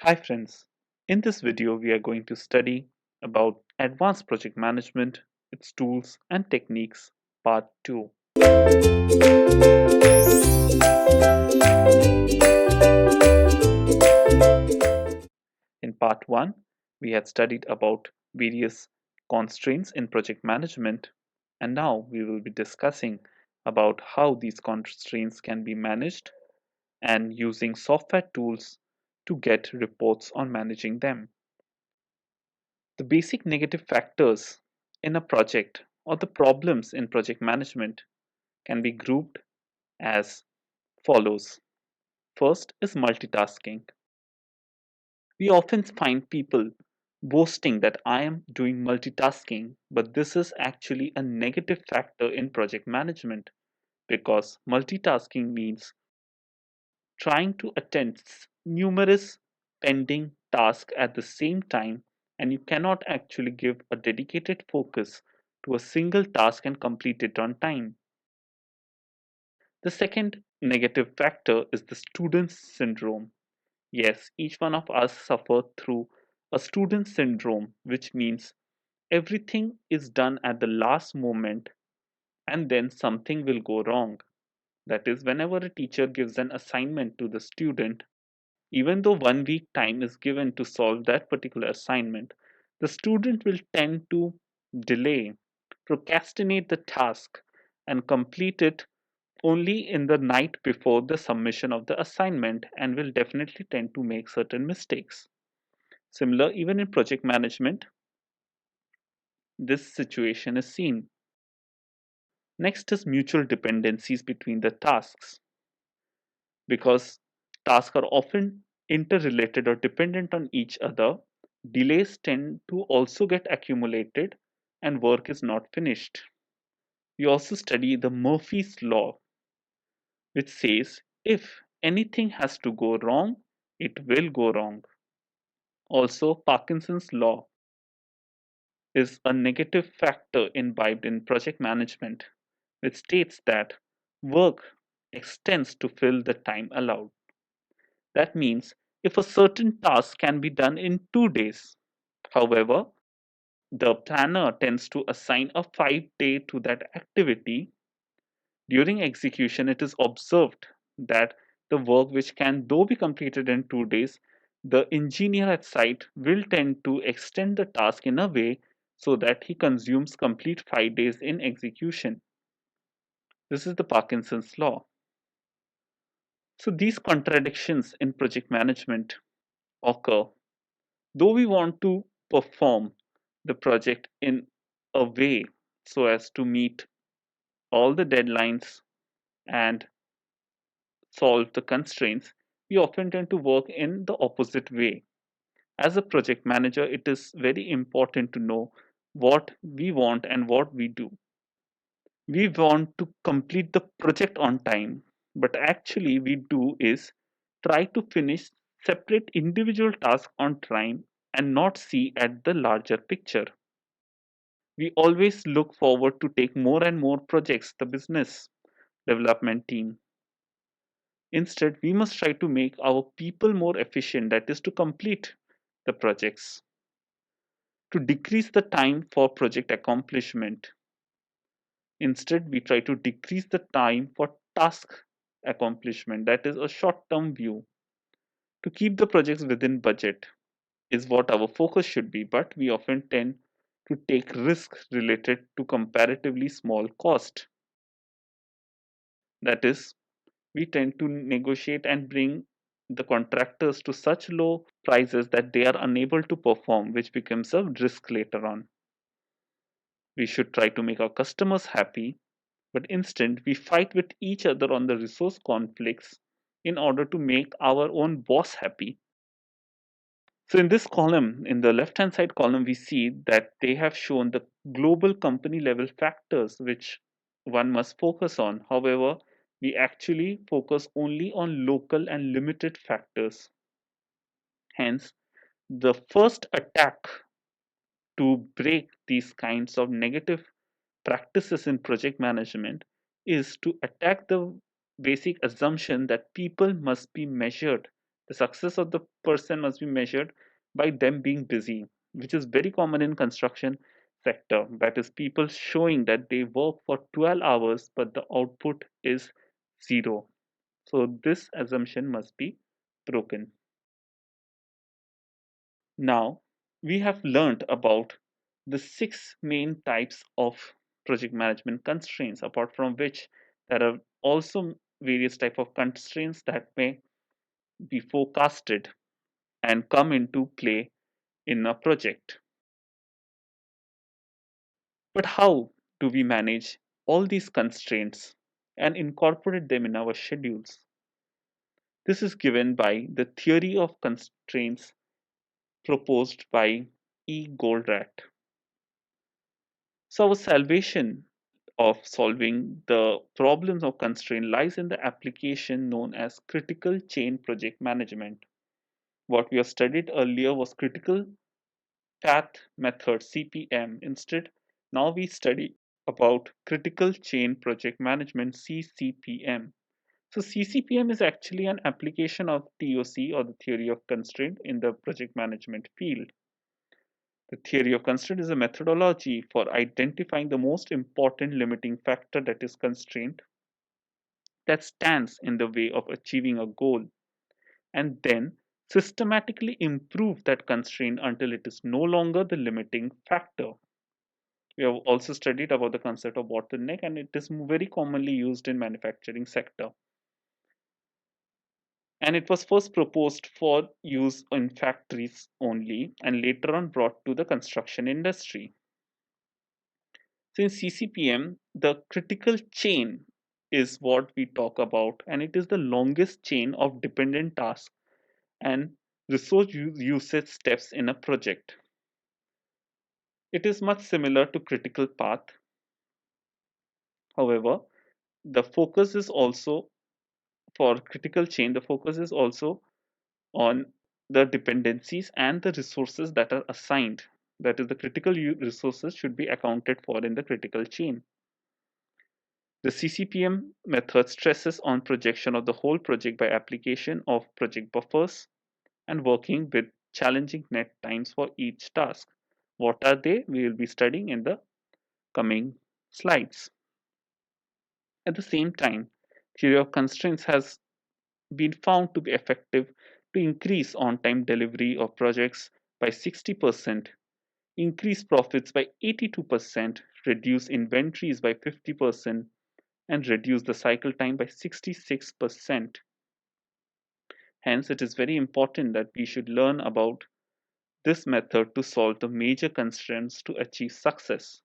Hi friends, in this video we are going to study about advanced project management, its tools and techniques, part 2. In part 1, we had studied about various constraints in project management, and now we will be discussing about how these constraints can be managed and using software tools to get reports on managing them. The basic negative factors in a project or the problems in project management can be grouped as follows. First is multitasking. We often find people boasting that I am doing multitasking, but this is actually a negative factor in project management because multitasking means trying to attend numerous pending tasks at the same time, and you cannot actually give a dedicated focus to a single task and complete it on time. The second negative factor is the student syndrome. Yes, each one of us suffer through a student syndrome, which means everything is done at the last moment and then something will go wrong. That is, whenever a teacher gives an assignment to the student, even though 1 week time is given to solve that particular assignment, the student will tend to delay, procrastinate the task, and complete it only in the night before the submission of the assignment and will definitely tend to make certain mistakes. Similar, even in project management, this situation is seen. Next is mutual dependencies between the tasks. Because tasks are often interrelated or dependent on each other, delays tend to also get accumulated and work is not finished. We also study the Murphy's Law, which says if anything has to go wrong, it will go wrong. Also, Parkinson's Law is a negative factor imbibed in project management, which states that work extends to fill the time allowed. That means if a certain task can be done in 2 days, however, the planner tends to assign a 5 day to that activity. During execution, it is observed that the work which can though be completed in 2 days, the engineer at site will tend to extend the task in a way so that he consumes complete 5 days in execution. This is the Parkinson's law. So these contradictions in project management occur. Though we want to perform the project in a way so as to meet all the deadlines and solve the constraints, we often tend to work in the opposite way. As a project manager, it is very important to know what we want and what we do. We want to complete the project on time, but actually, we do is try to finish separate individual tasks on time and not see at the larger picture. We always look forward to take more and more projects, the business development team. Instead, we must try to make our people more efficient, that is, to complete the projects, to decrease the time for project accomplishment. Instead, we try to decrease the time for task accomplishment, that is, a short term view. To keep the projects within budget is what our focus should be, but we often tend to take risks related to comparatively small cost. That is, we tend to negotiate and bring the contractors to such low prices that they are unable to perform, which becomes a risk later on. We should try to make our customers happy, but instead we fight with each other on the resource conflicts in order to make our own boss happy. So, in this column, in the left hand side column, we see that they have shown the global company level factors which one must focus on. However, we actually focus only on local and limited factors. Hence, the first attack to break these kinds of negative practices in project management is to attack the basic assumption that people must be measured The success of the person must be measured by them being busy, which is very common in construction sector. That is people showing that they work for 12 hours but the output is zero. So this assumption must be broken. Now we have learned about the six main types of project management constraints, apart from which there are also various type of constraints that may be forecasted and come into play in a project. But how do we manage all these constraints and incorporate them in our schedules? This is given by the theory of constraints proposed by E. Goldratt. So, our salvation of solving the problems of constraint lies in the application known as critical chain project management. What we have studied earlier was critical path method CPM. Instead, now we study about critical chain project management CCPM. So CCPM is actually an application of TOC or the theory of constraint in the project management field. The theory of constraint is a methodology for identifying the most important limiting factor, that is constraint, that stands in the way of achieving a goal, and then systematically improve that constraint until it is no longer the limiting factor. We have also studied about the concept of bottleneck, and it is very commonly used in manufacturing sector. And it was first proposed for use in factories only and later on brought to the construction industry. So in CCPM, the critical chain is what we talk about, and it is the longest chain of dependent tasks and resource usage steps in a project. It is much similar to critical path. However, the focus is also for critical chain, the focus is also on the dependencies and the resources that are assigned. That is, the critical resources should be accounted for in the critical chain. The CCPM method stresses on projection of the whole project by application of project buffers and working with challenging net times for each task. What are they? We will be studying in the coming slides. At the same time, theory of constraints has been found to be effective to increase on-time delivery of projects by 60%, increase profits by 82%, reduce inventories by 50%, and reduce the cycle time by 66%. Hence, it is very important that we should learn about this method to solve the major constraints to achieve success.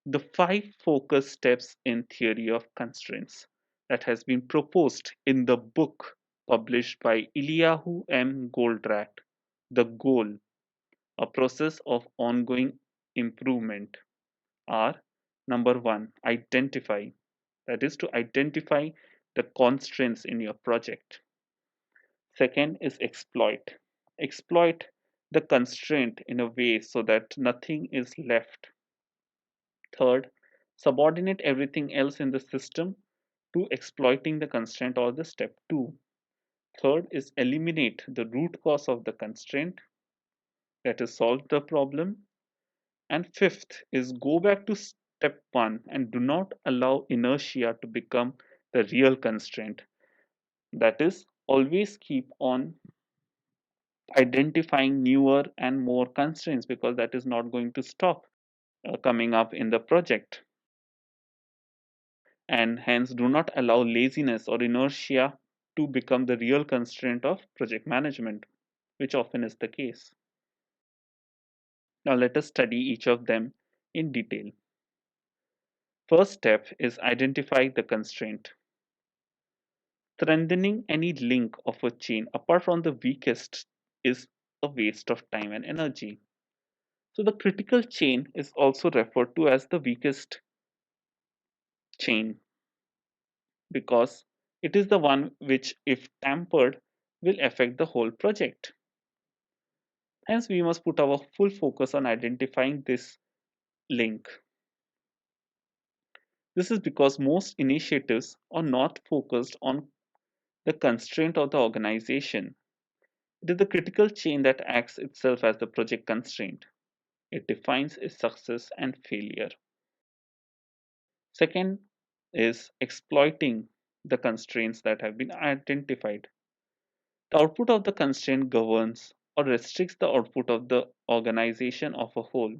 The five focus steps in theory of constraints that has been proposed in the book published by Eliyahu M. Goldratt, The Goal, a process of ongoing improvement, are: number one, identify, that is to identify the constraints in your project. Second is exploit. Exploit the constraint in a way so that nothing is left. Third, subordinate everything else in the system to exploiting the constraint, or the step 2. Third is eliminate the root cause of the constraint, that is solve the problem. And fifth is go back to step 1 and do not allow inertia to become the real constraint. That is, always keep on identifying newer and more constraints, because that is not going to stop coming up in the project. And hence do not allow laziness or inertia to become the real constraint of project management, which often is the case. Now let us study each of them in detail. First step is identify the constraint. Strengthening any link of a chain apart from the weakest is a waste of time and energy. So the critical chain is also referred to as the weakest chain, because it is the one which, if tampered, will affect the whole project. Hence, we must put our full focus on identifying this link. This is because most initiatives are not focused on the constraint of the organization. It is the critical chain that acts itself as the project constraint. It defines its success and failure. Second is exploiting the constraints that have been identified. The output of the constraint governs or restricts the output of the organization of a whole.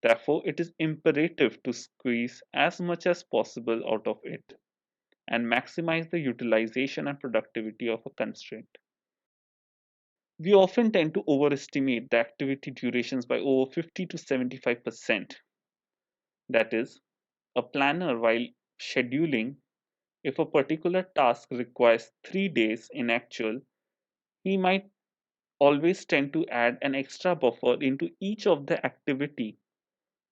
Therefore, it is imperative to squeeze as much as possible out of it and maximize the utilization and productivity of a constraint. We often tend to overestimate the activity durations by over 50 to 75%. That is, a planner, while scheduling, if a particular task requires 3 days in actual, he might always tend to add an extra buffer into each of the activity.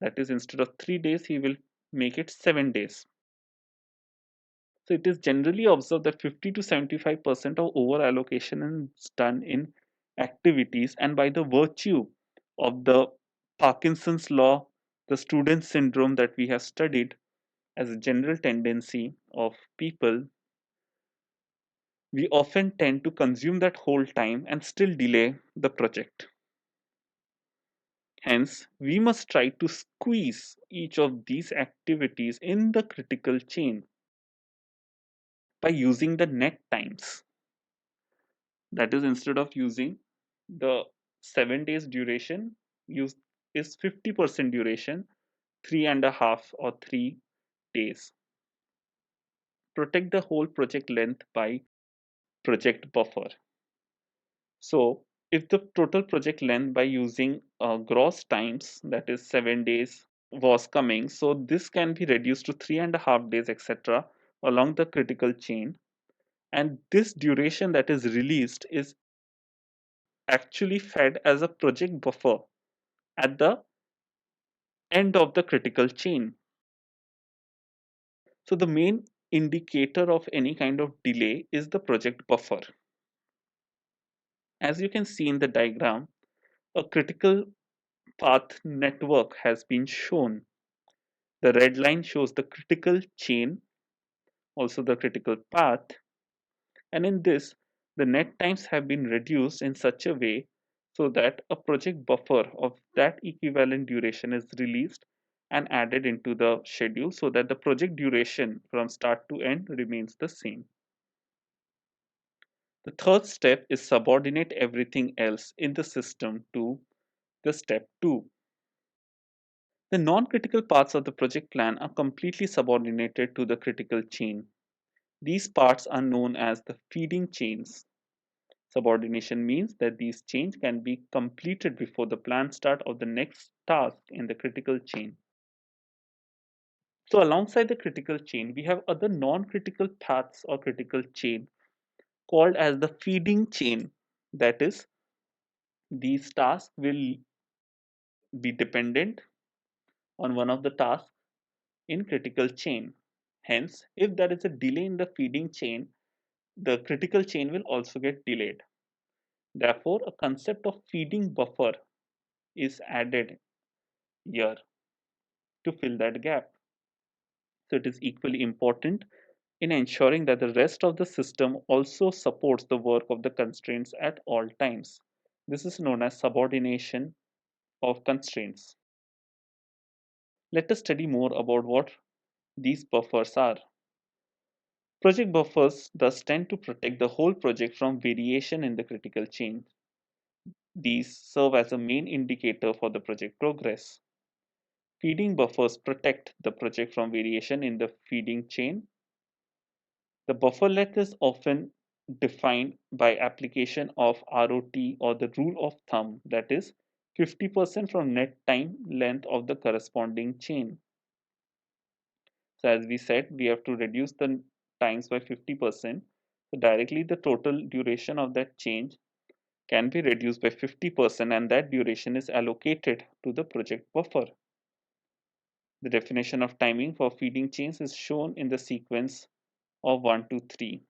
That is, instead of 3 days, he will make it 7 days. So it is generally observed that 50 to 75% of over allocation is done in activities, and by the virtue of the Parkinson's law, the student syndrome that we have studied as a general tendency of people, we often tend to consume that whole time and still delay the project. Hence, we must try to squeeze each of these activities in the critical chain by using the net times. That is, instead of using the 7 days duration, use is 50% duration, 3.5 or 3 days. Protect the whole project length by project buffer. So, if the total project length by using gross times, that is 7 days, was coming, so this can be reduced to 3.5 days, etc., along the critical chain. And this duration that is released is actually fed as a project buffer at the end of the critical chain. So the main indicator of any kind of delay is the project buffer. As you can see in the diagram, a critical path network has been shown. The red line shows the critical chain, also the critical path, and in this, the net times have been reduced in such a way so that a project buffer of that equivalent duration is released and added into the schedule so that the project duration from start to end remains the same. The third step is subordinate everything else in the system to the step 2. The non-critical parts of the project plan are completely subordinated to the critical chain. These parts are known as the feeding chains. Subordination means that these chains can be completed before the planned start of the next task in the critical chain. So alongside the critical chain, we have other non-critical paths or critical chain called as the feeding chain. That is, these tasks will be dependent on one of the tasks in critical chain. Hence, if there is a delay in the feeding chain, the critical chain will also get delayed. Therefore, a concept of feeding buffer is added here to fill that gap. So it is equally important in ensuring that the rest of the system also supports the work of the constraints at all times. This is known as subordination of constraints. Let us study more about what these buffers are. Project buffers thus tend to protect the whole project from variation in the critical chain. These serve as a main indicator for the project progress. Feeding buffers protect the project from variation in the feeding chain. The bufferlet is often defined by application of ROT or the rule of thumb, that is 50% from net time length of the corresponding chain. So as we said, we have to reduce the times by 50%. So directly the total duration of that change can be reduced by 50% and that duration is allocated to the project buffer. The definition of timing for feeding chains is shown in the sequence of 1 to 3.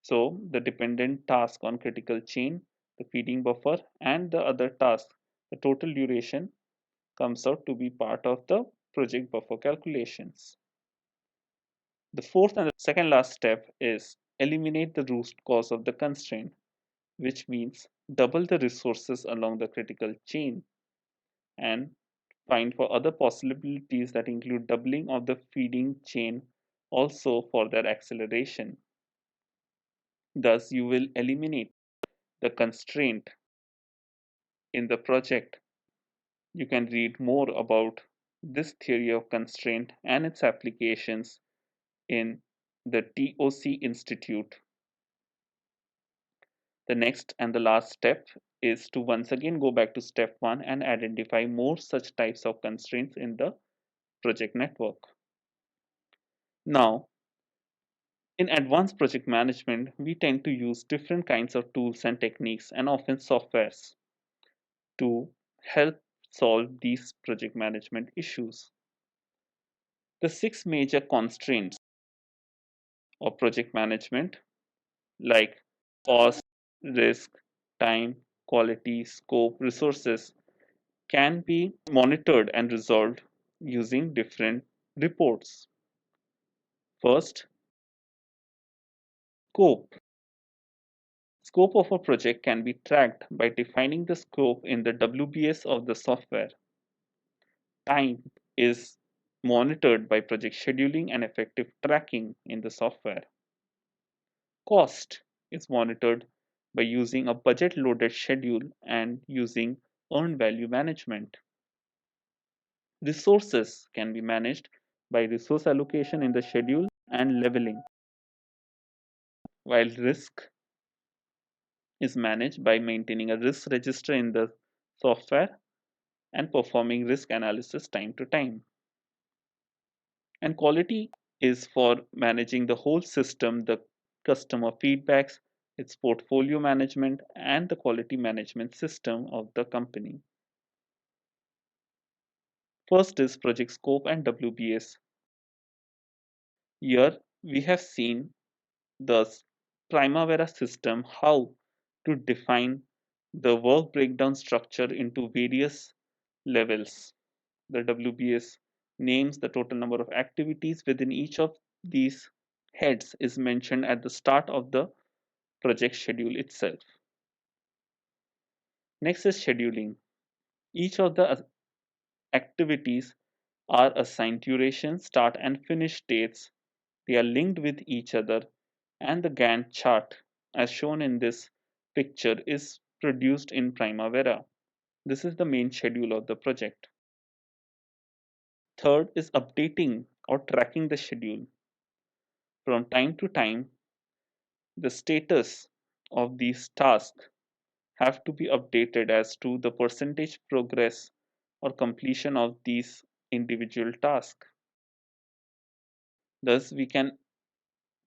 So the dependent task on critical chain, the feeding buffer, and the other task, the total duration comes out to be part of the project buffer calculations. The fourth and the second last step is eliminate the root cause of the constraint, which means double the resources along the critical chain, and find for other possibilities that include doubling of the feeding chain also for their acceleration. Thus, you will eliminate the constraint in the project. You can read more about this theory of constraint and its applications in the TOC Institute. The next and the last step is to once again go back to step 1 and identify more such types of constraints in the project network. Now, in advanced project management, we tend to use different kinds of tools and techniques and often softwares to help solve these project management issues. The six major constraints of project management, like cost, risk, time, quality, scope, resources, can be monitored and resolved using different reports. First, scope. Scope of a project can be tracked by defining the scope in the WBS of the software. Time is monitored by project scheduling and effective tracking in the software. Cost is monitored by using a budget loaded schedule and using earned value management. Resources can be managed by resource allocation in the schedule and leveling, while risk is managed by maintaining a risk register in the software and performing risk analysis time to time. And quality is for managing the whole system, the customer feedbacks, its portfolio management, and the quality management system of the company. First is project scope and WBS. Here we have seen the Primavera system, how to define the work breakdown structure into various levels. The WBS names the total number of activities within each of these heads is mentioned at the start of the project schedule itself. Next is scheduling. Each of the activities are assigned duration, start and finish dates. They are linked with each other, and the Gantt chart, as shown in this picture, is produced in Primavera. This is the main schedule of the project. Third is updating or tracking the schedule. From time to time, the status of these tasks have to be updated as to the percentage progress or completion of these individual tasks. Thus, we can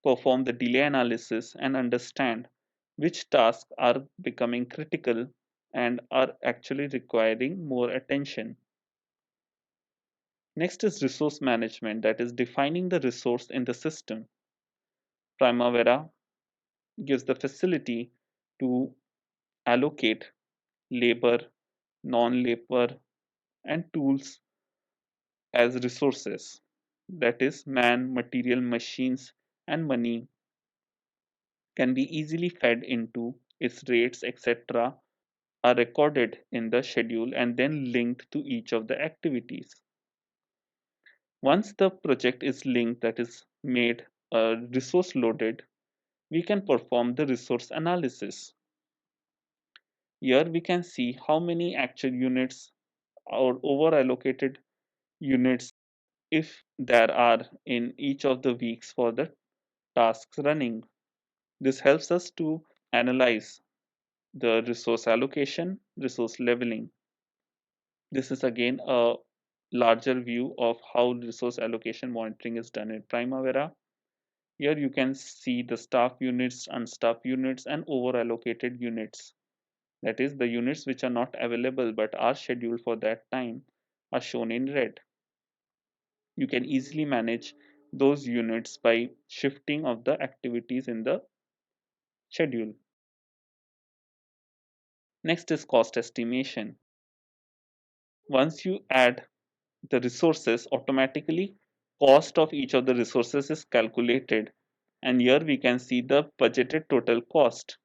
perform the delay analysis and understand which tasks are becoming critical and are actually requiring more attention. Next is resource management, that is defining the resource in the system. Primavera gives the facility to allocate labor, non-labor, and tools as resources. That is, man, material, machines, and money can be easily fed into its rates, etc., are recorded in the schedule and then linked to each of the activities. Once the project is linked, that is made resource loaded, we can perform the resource analysis. Here we can see how many actual units or over allocated units, if there are, in each of the weeks for the tasks running. This helps us to analyze the resource allocation, resource leveling. This is again a larger view of how resource allocation monitoring is done in Primavera. Here you can see the staff units, unstaffed units, and over allocated units. That is, the units which are not available but are scheduled for that time are shown in red. You can easily manage those units by shifting of the activities in the schedule. Next is cost estimation. Once you add the resources, automatically cost of each of the resources is calculated And here we can see the budgeted total cost.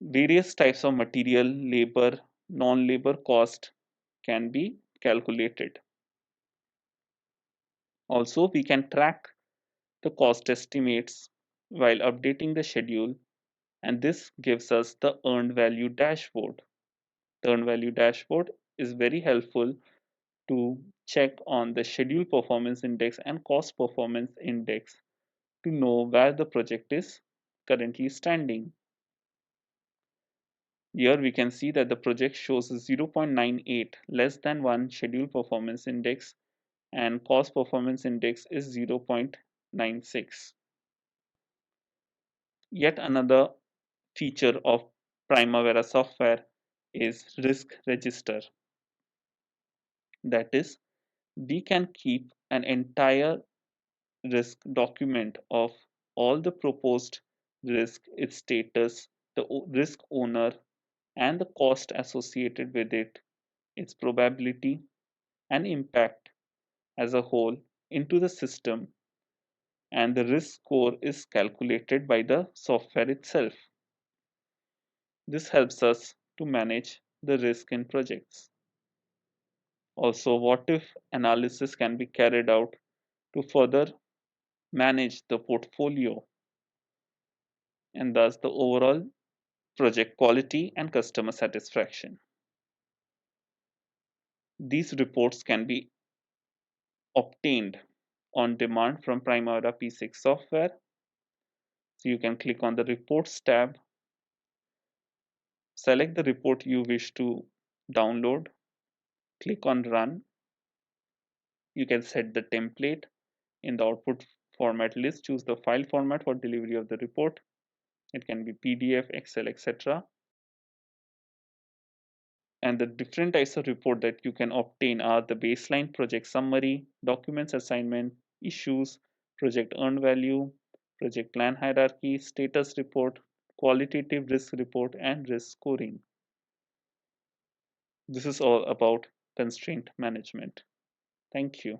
Various types of material, labor, non-labor cost can be calculated. Also, we can track the cost estimates while updating the schedule, and this gives us the earned value dashboard. The earned value dashboard is very helpful to check on the schedule performance index and cost performance index to know where the project is currently standing. Here we can see that the project shows 0.98 less than 1 schedule performance index and cost performance index is 0.96. Yet another feature of Primavera software is risk register. That is, we can keep an entire risk document of all the proposed risk, its status, the risk owner, and the cost associated with it, its probability and impact as a whole into the system, and the risk score is calculated by the software itself. This helps us to manage the risk in projects. Also, what if analysis can be carried out to further manage the portfolio and thus the overall project quality and customer satisfaction. These reports can be obtained on demand from Primavera P6 software. So you can click on the Reports tab, select the report you wish to download, click on Run. You can set the template in the output format list, choose the file format for delivery of the report. It can be PDF, Excel, etc. And the different types of report that you can obtain are the baseline project summary, documents assignment, issues, project earned value, project plan hierarchy, status report, qualitative risk report, and risk scoring. This is all about constraint management. Thank you.